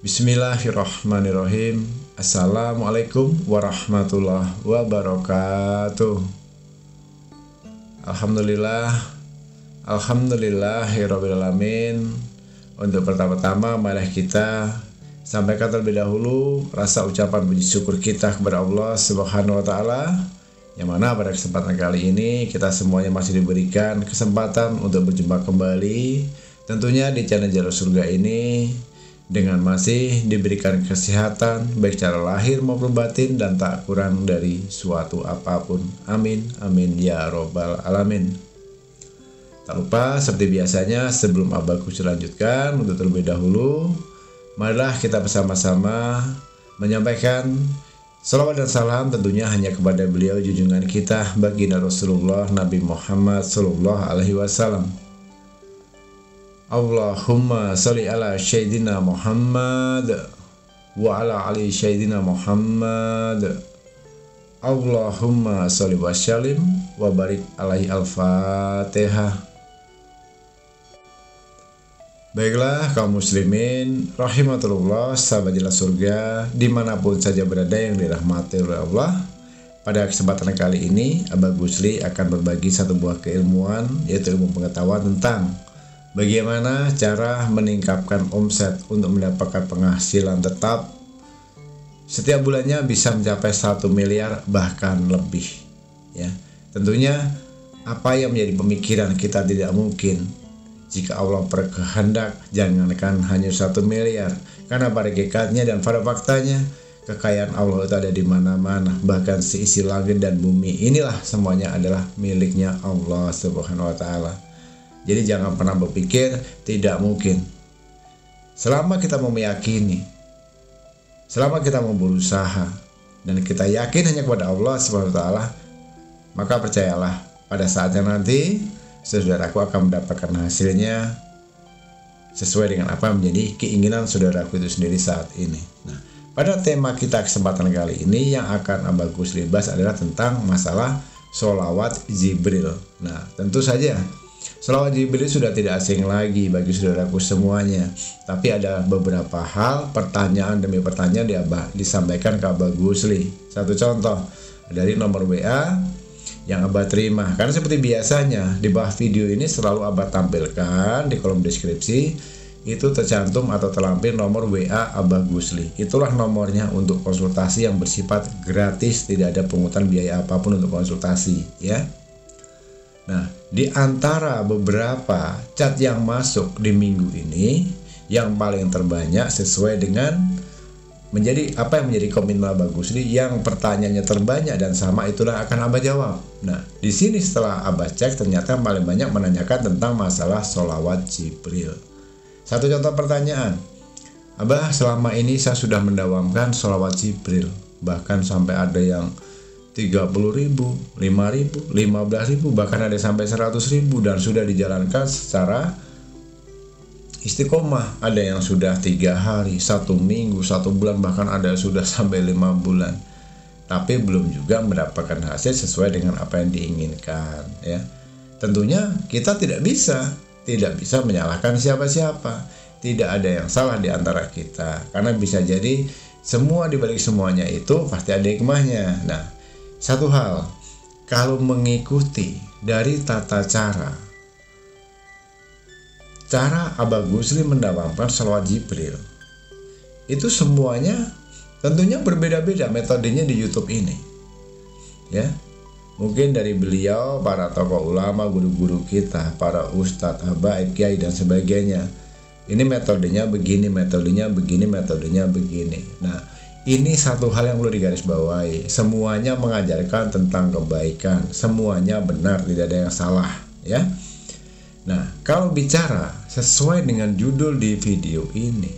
Bismillahirrahmanirrahim. Assalamualaikum warahmatullahi wabarakatuh. Alhamdulillahirabbil alamin. Untuk pertama-tama mari kita sampaikan terlebih dahulu rasa ucapan puji syukur kita kepada Allah Subhanahu wa taala, yang mana pada kesempatan kali ini kita semuanya masih diberikan kesempatan untuk berjumpa kembali tentunya di channel Jalur Surga ini, dengan masih diberikan kesehatan baik secara lahir maupun batin dan tak kurang dari suatu apapun. Amin amin ya robbal alamin. Tak lupa seperti biasanya sebelum Abagus lanjutkan, untuk terlebih dahulu marilah kita bersama-sama menyampaikan salawat dan salam tentunya hanya kepada beliau junjungan kita baginda Rasulullah Nabi Muhammad sallallahu alaihi wasallam. Allahumma sholli ala Sayyidina Muhammad wa ala ali Sayyidina Muhammad. Allahumma sholli wa sallim wa barik alaihi. Al-Fatihah. Baiklah kaum muslimin rahimatullah, sahabat Jalur Surga dimanapun saja berada yang dirahmati oleh Allah, pada kesempatan kali ini Abagus akan berbagi satu buah keilmuan, yaitu ilmu pengetahuan tentang bagaimana cara meningkatkan omset untuk mendapatkan penghasilan tetap setiap bulannya bisa mencapai 1 miliar bahkan lebih. Ya, tentunya apa yang menjadi pemikiran kita tidak mungkin jika Allah berkehendak jangankan hanya 1 miliar, karena pada hakikatnya dan pada faktanya kekayaan Allah itu ada di mana-mana, bahkan seisi langit dan bumi inilah semuanya adalah miliknya Allah Subhanahu wa taala. Jadi jangan pernah berpikir tidak mungkin. Selama kita mau meyakini, selama kita mau berusaha, dan kita yakin hanya kepada Allah Subhanahu wa taala, maka percayalah pada saatnya nanti saudaraku akan mendapatkan hasilnya sesuai dengan apa yang menjadi keinginan saudaraku itu sendiri saat ini. Nah, pada tema kita kesempatan kali ini yang akan Abagus bahas adalah tentang masalah sholawat Jibril. Nah, tentu saja sholawat Jibril sudah tidak asing lagi bagi saudaraku semuanya. Tapi ada beberapa hal, pertanyaan demi pertanyaan disampaikan ke Abagus. Satu contoh dari nomor WA yang Abah terima. Karena seperti biasanya di bawah video ini selalu Abah tampilkan di kolom deskripsi itu tercantum atau terlampir nomor WA Abagus. Itulah nomornya untuk konsultasi yang bersifat gratis, tidak ada pungutan biaya apapun untuk konsultasi ya. Nah, di antara beberapa chat yang masuk di minggu ini, yang paling terbanyak sesuai dengan menjadi apa yang menjadi komitmen Abagus yang pertanyaannya terbanyak dan sama, itulah akan Abah jawab. Nah, di sini setelah Abah cek ternyata yang paling banyak menanyakan tentang masalah sholawat Jibril. Satu contoh pertanyaan, Abah selama ini saya sudah mendawamkan sholawat Jibril, bahkan sampai ada yang 30.000, 5.000, 15.000, bahkan ada sampai 100.000 dan sudah dijalankan secara istiqomah. Ada yang sudah 3 hari, 1 minggu, 1 bulan, bahkan ada yang sudah sampai 5 bulan. Tapi belum juga mendapatkan hasil sesuai dengan apa yang diinginkan ya. Tentunya kita tidak bisa menyalahkan siapa-siapa. Tidak ada yang salah di antara kita, karena bisa jadi semua dibalik semuanya itu pasti ada hikmahnya. Nah, satu hal, kalau mengikuti dari tata cara Abagus mendawamkan sholawat Jibril, itu semuanya tentunya berbeda-beda metodenya di YouTube ini ya. Mungkin dari beliau, para tokoh ulama, guru-guru kita, para ustadz, habaib, kiai dan sebagainya, ini metodenya begini, metodenya begini, metodenya begini. Nah, ini satu hal yang perlu digarisbawahi. Semuanya mengajarkan tentang kebaikan, semuanya benar, tidak ada yang salah ya. Nah, kalau bicara sesuai dengan judul di video ini,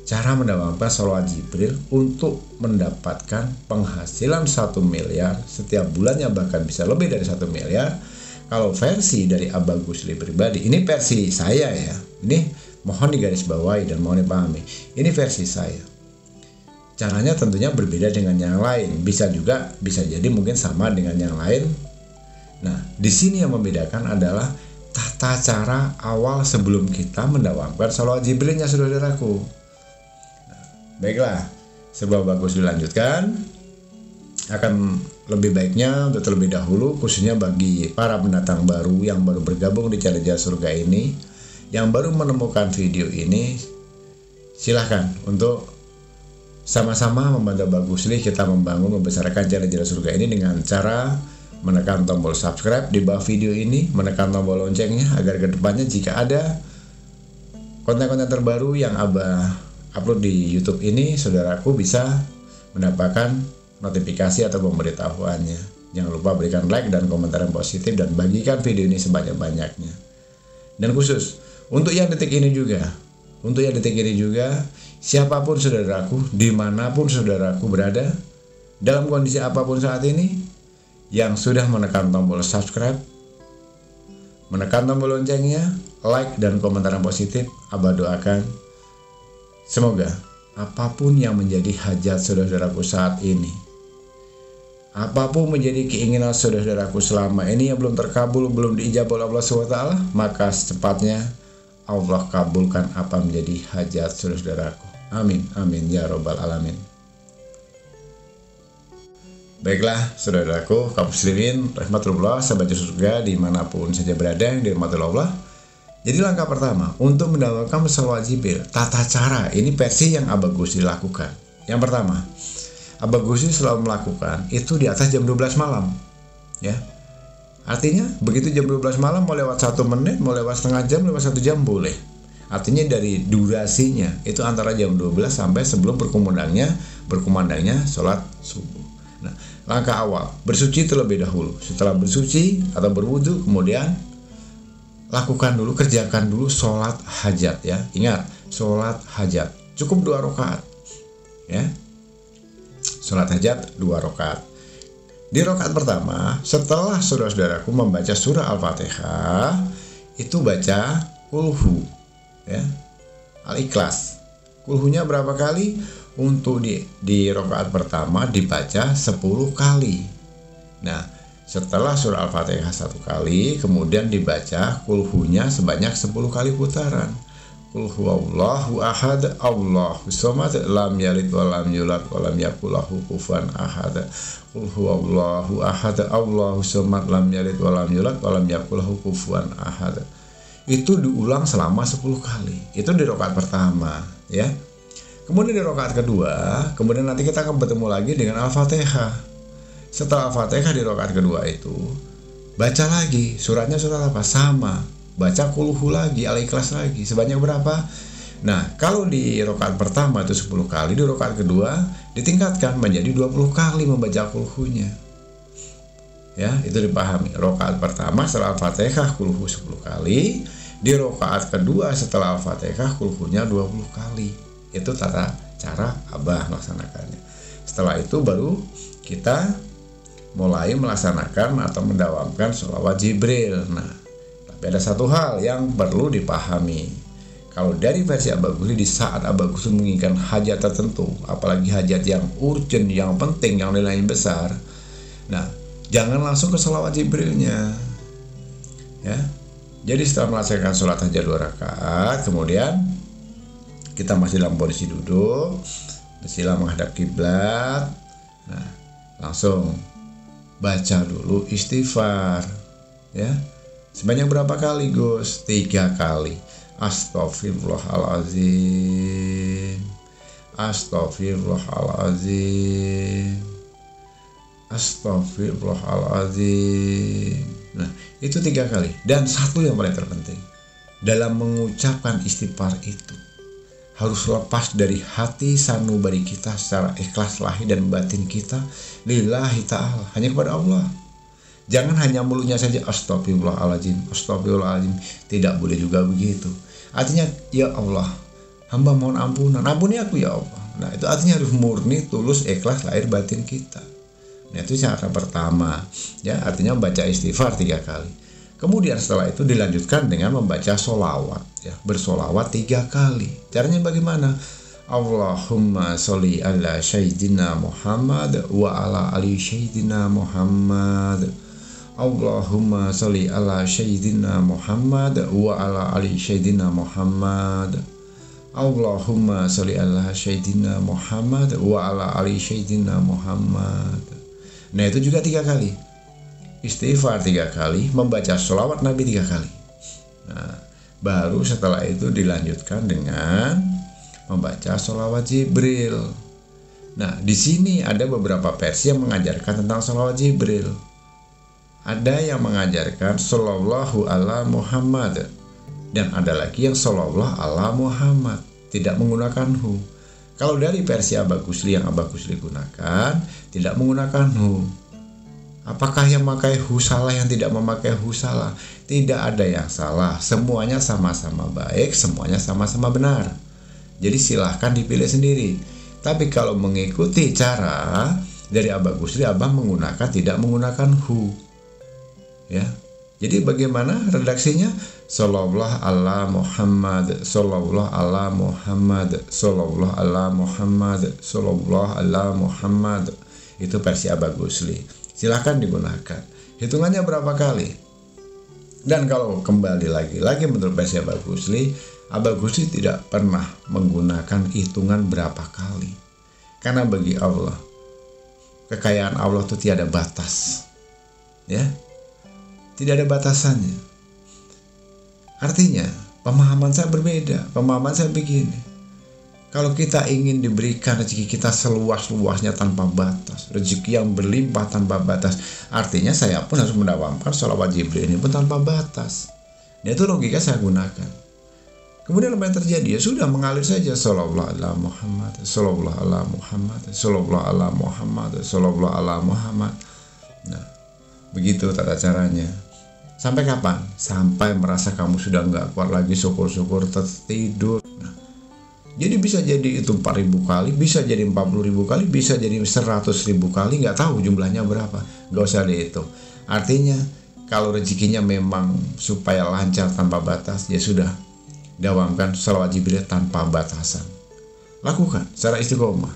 cara mendapatkan sholawat Jibril untuk mendapatkan penghasilan 1 miliar setiap bulannya, bahkan bisa lebih dari 1 miliar. Kalau versi dari Abagus pribadi, ini versi saya ya, ini mohon digarisbawahi dan mohon dipahami, ini versi saya. Caranya tentunya berbeda dengan yang lain, bisa jadi mungkin sama dengan yang lain. Nah, di sini yang membedakan adalah tata cara awal sebelum kita mendawamkan sholawat Jibrilnya saudaraku. Baiklah, sebelum bagus dilanjutkan, akan lebih baiknya untuk terlebih dahulu, khususnya bagi para pendatang baru yang baru bergabung di channel Jalan Surga ini, yang baru menemukan video ini, silahkan untuk sama-sama membantu Bagus Li kita membangun membesarkan channel Jalan Surga ini dengan cara menekan tombol subscribe di bawah video ini, menekan tombol loncengnya agar kedepannya jika ada konten-konten terbaru yang Abah upload di YouTube ini, saudaraku bisa mendapatkan notifikasi atau pemberitahuannya. Jangan lupa berikan like dan komentar yang positif dan bagikan video ini sebanyak-banyaknya. Dan khusus untuk yang detik ini juga, siapapun saudaraku, dimanapun saudaraku berada, dalam kondisi apapun saat ini, yang sudah menekan tombol subscribe, menekan tombol loncengnya, like dan komentar yang positif, Abah doakan semoga apapun yang menjadi hajat saudara-saudaraku saat ini, apapun menjadi keinginan saudara-saudaraku selama ini yang belum terkabul, belum diijabah oleh Allah SWT, maka secepatnya Allah kabulkan apa menjadi hajat saudara-saudaraku. Amin, amin, ya robbal alamin. Baiklah saudaraku kaum muslimin rahmatullah, sahabat surga dimanapun saja berada yang dirahmati Allah. Jadi langkah pertama untuk mendapatkan sholawat Jibril, tata cara ini versi yang Abah Gus Li lakukan. Yang pertama, Abah Gus Li selalu melakukan itu di atas jam 12 malam, ya. Artinya begitu jam 12 malam mau lewat 1 menit, mau lewat setengah jam, lewat 1 jam boleh. Artinya dari durasinya itu antara jam 12 sampai sebelum berkumandangnya sholat subuh. Nah, langkah awal bersuci terlebih dahulu. Setelah bersuci atau berwudu, kemudian lakukan dulu, kerjakan dulu sholat hajat, ya. Ingat, sholat hajat cukup 2 rakaat, ya. Sholat hajat 2 rakaat. Di rakaat pertama, setelah saudara-saudaraku membaca surah Al-Fatihah, itu baca kulhu, ya, Al-Ikhlas. Kulhunya berapa kali? Untuk di rakaat pertama dibaca 10 kali. Nah, setelah surah Al-Fatihah 1 kali, kemudian dibaca kulhunya sebanyak 10 kali putaran. Qul huwallahu ahad, Allahu somad, lam yalid wa lam yulad wa lam yakul lahu kufuwan ahad. Qul huwallahu ahad, Allahu somad, lam yalid wa lam yulad wa lam yakul lahu kufuwan ahad. Itu diulang selama 10 kali. Itu di rakaat pertama, ya. Kemudian di rakaat kedua, kemudian nanti kita akan bertemu lagi dengan Al-Fatihah. Setelah Al-Fatihah di rakaat kedua itu baca lagi suratnya, surat apa? Sama, baca kulhu lagi, Al-Ikhlas lagi, sebanyak berapa? Nah, kalau di rakaat pertama itu 10 kali, di rakaat kedua ditingkatkan menjadi 20 kali membaca kulhunya, ya. Itu dipahami. Rakaat pertama setelah Al-Fatihah kulhu 10 kali, di rakaat kedua setelah Al-Fatihah kulhunya 20 kali. Itu tata cara Abah melaksanakannya. Setelah itu baru kita mulai melaksanakan atau mendawamkan sholawat Jibril. Nah, tapi ada satu hal yang perlu dipahami. Kalau dari versi Abah Gus Li, di saat Abah Gus Li menginginkan hajat tertentu, apalagi hajat yang urgent, yang penting, yang nilainya besar, nah, jangan langsung ke sholawat Jibrilnya, ya. Jadi setelah melaksanakan sholat hajat 2 rakaat, kemudian kita masih dalam posisi duduk, bersila menghadap kiblat. Nah, langsung baca dulu istighfar, ya. Sebanyak berapa kali, Gus? 3 kali. Astaghfirullahaladzim, astaghfirullahaladzim, astaghfirullahaladzim. Nah, itu 3 kali. Dan satu yang paling terpenting, dalam mengucapkan istighfar itu harus lepas dari hati sanubari kita secara ikhlas lahir dan batin kita lillahi ta'ala, hanya kepada Allah. Jangan hanya mulutnya saja astagfirullahaladzim, astagfirullahaladzim. Tidak boleh juga begitu. Artinya, ya Allah, hamba mohon ampunan, ampuni aku ya Allah. Nah, itu artinya harus murni, tulus, ikhlas lahir batin kita. Nah, itu cara pertama, ya. Artinya baca istighfar 3 kali. Kemudian setelah itu dilanjutkan dengan membaca sholawat, ya, bersolawat 3 kali. Caranya bagaimana? Allahumma sholli ala sayyidina Muhammad wa ala ali sayyidina Muhammad. Allahumma sholli ala sayyidina Muhammad wa ala ali sayyidina Muhammad. Allahumma sholli ala Sayyidina Muhammad wa ala ali Sayyidina Muhammad. Nah itu juga 3 kali. Istighfar 3 kali, membaca sholawat Nabi 3 kali. Nah, baru setelah itu dilanjutkan dengan membaca sholawat Jibril. Nah, di sini ada beberapa versi yang mengajarkan tentang sholawat Jibril. Ada yang mengajarkan shollallahu ala Muhammad, dan ada lagi yang shollallahu ala Muhammad, tidak menggunakan hu. Kalau dari versi Abah Ghusli yang Abah Ghusli gunakan, tidak menggunakan hu. Apakah yang memakai hu salah, yang tidak memakai hu salah? Tidak ada yang salah, semuanya sama-sama baik, semuanya sama-sama benar. Jadi silahkan dipilih sendiri. Tapi kalau mengikuti cara dari Abah Ghusli, Abah menggunakan tidak menggunakan hu. Ya. Jadi bagaimana redaksinya? Shollallahu ala Muhammad, shollallahu ala Muhammad, shollallahu ala Muhammad, shollallahu ala Muhammad. Itu versi Abah Ghusli. Silahkan digunakan. Hitungannya berapa kali? Dan kalau kembali lagi menurut versi Abah Ghusli tidak pernah menggunakan hitungan berapa kali. Karena bagi Allah, kekayaan Allah itu tiada batas. Ya. Tidak ada batasannya. Artinya, pemahaman saya berbeda. Pemahaman saya begini. Kalau kita ingin diberikan rezeki kita seluas-luasnya tanpa batas, rezeki yang berlimpah tanpa batas, artinya saya pun harus mendawamkan sholawat Jibril ini pun tanpa batas. Dan itu logika saya gunakan. Kemudian apa yang terjadi? Ya sudah, mengalir saja. Shollallahu ala Muhammad, shollallahu ala Muhammad, shollallahu ala Muhammad, shollallahu ala Muhammad. Nah, begitu tata caranya. Sampai kapan? Sampai merasa kamu sudah nggak kuat lagi, syukur-syukur tertidur. Nah, jadi bisa jadi itu 4.000 kali, bisa jadi 40.000 kali, bisa jadi 100.000 kali, nggak tahu jumlahnya berapa, nggak usah dihitung. Artinya kalau rezekinya memang supaya lancar tanpa batas, ya sudah, dawamkan sholawat Jibril tanpa batasan. Lakukan secara istiqomah.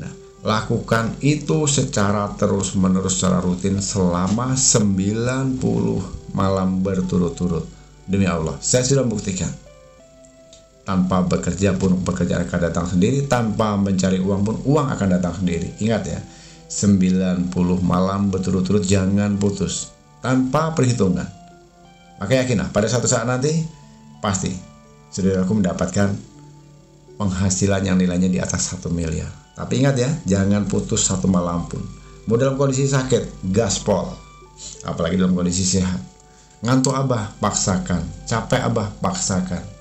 Nah, lakukan itu secara terus-menerus, secara rutin selama 90 malam berturut-turut. Demi Allah, saya sudah membuktikan. Tanpa bekerja pun pekerjaan akan datang sendiri, tanpa mencari uang pun uang akan datang sendiri. Ingat ya, 90 malam berturut-turut, jangan putus, tanpa perhitungan. Maka yakinlah pada suatu saat nanti pasti saudaraku mendapatkan penghasilan yang nilainya di atas 1 miliar. Tapi ingat ya, jangan putus 1 malam pun. Mau dalam kondisi sakit, gaspol. Apalagi dalam kondisi sehat. Ngantuk Abah, paksakan. Capek Abah, paksakan.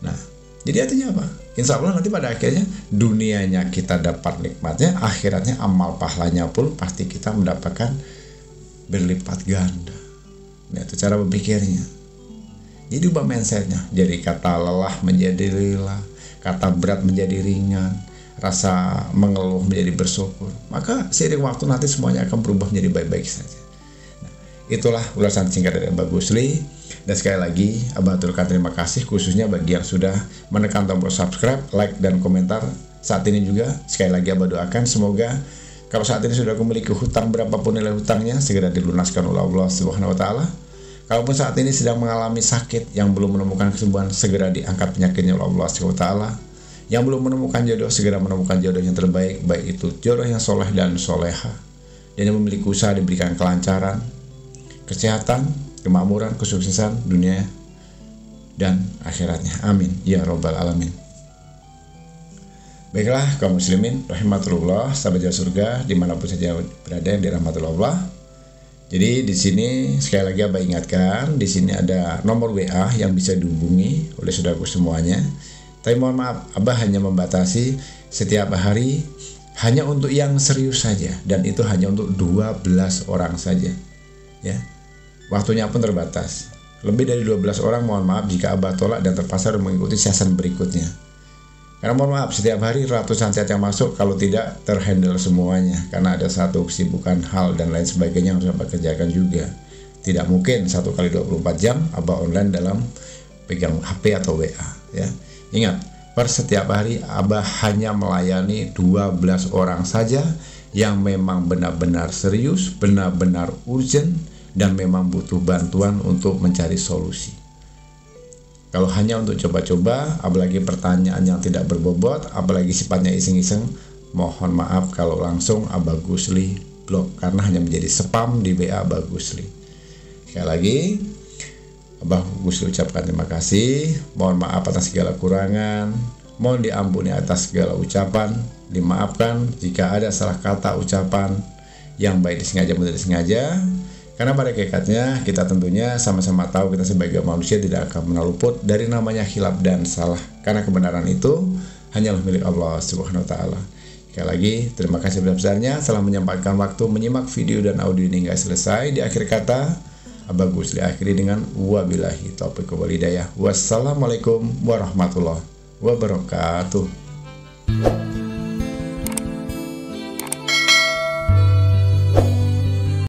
Nah, jadi artinya apa? Insya Allah nanti pada akhirnya dunianya kita dapat nikmatnya, akhiratnya amal pahalanya pun pasti kita mendapatkan berlipat ganda. Nah, itu cara berpikirnya. Jadi ubah mindsetnya. Jadi kata lelah menjadi lila, kata berat menjadi ringan, rasa mengeluh menjadi bersyukur. Maka seiring waktu nanti semuanya akan berubah menjadi baik-baik saja. Nah, itulah ulasan singkat dari Abah Ghusli. Dan sekali lagi Abah aturkan terima kasih khususnya bagi yang sudah menekan tombol subscribe, like, dan komentar saat ini juga. Sekali lagi Abah doakan semoga kalau saat ini sudah memiliki hutang berapapun nilai hutangnya segera dilunaskan oleh Allah Subhanahu wa taala. Kalaupun saat ini sedang mengalami sakit yang belum menemukan kesembuhan, segera diangkat penyakitnya oleh Allah Subhanahu wa taala. Yang belum menemukan jodoh, segera menemukan jodoh yang terbaik, baik itu jodoh yang soleh dan soleha. Dan yang memiliki usaha diberikan kelancaran, kesehatan, kemakmuran, kesuksesan dunia dan akhiratnya. Amin ya robbal alamin. Baiklah kaum muslimin rahimatullah, sahabat jalan surga dimanapun saja berada yang dirahmati Allah. Jadi di sini sekali lagi Abah ingatkan, di sini ada nomor WA yang bisa dihubungi oleh saudaraku semuanya. Tapi mohon maaf, Abah hanya membatasi setiap hari hanya untuk yang serius saja, dan itu hanya untuk 12 orang saja. Ya. Waktunya pun terbatas. Lebih dari 12 orang mohon maaf jika Abah tolak dan terpaksa mengikuti siasan berikutnya. Karena mohon maaf, setiap hari ratusan chat yang masuk, kalau tidak terhandle semuanya. Karena ada satu kesibukan hal dan lain sebagainya yang harus Abah kerjakan juga. Tidak mungkin 1 kali 24 jam Abah online dalam pegang HP atau WA. Ya. Ingat, per setiap hari Abah hanya melayani 12 orang saja yang memang benar-benar serius, benar-benar urgent, dan memang butuh bantuan untuk mencari solusi. Kalau hanya untuk coba-coba, apalagi pertanyaan yang tidak berbobot, apalagi sifatnya iseng-iseng, mohon maaf kalau langsung Abah Gusli blok, karena hanya menjadi spam di WA Abah Gusli. Sekali lagi, Abah Gusli ucapkan terima kasih, mohon maaf atas segala kurangan, mohon diampuni atas segala ucapan, dimaafkan jika ada salah kata ucapan yang baik disengaja maupun tidak disengaja. Karena pada hakikatnya kita tentunya sama-sama tahu kita sebagai manusia tidak akan pernah luput dari namanya khilaf dan salah, karena kebenaran itu hanyalah milik Allah Subhanahu wa Ta'ala. Sekali lagi, terima kasih besar-besarnya telah menyempatkan waktu menyimak video dan audio ini hingga selesai. Di akhir kata, Abah Gusli akhiri dengan wabillahi taufiq wal hidayah. Wassalamualaikum warahmatullahi wabarakatuh.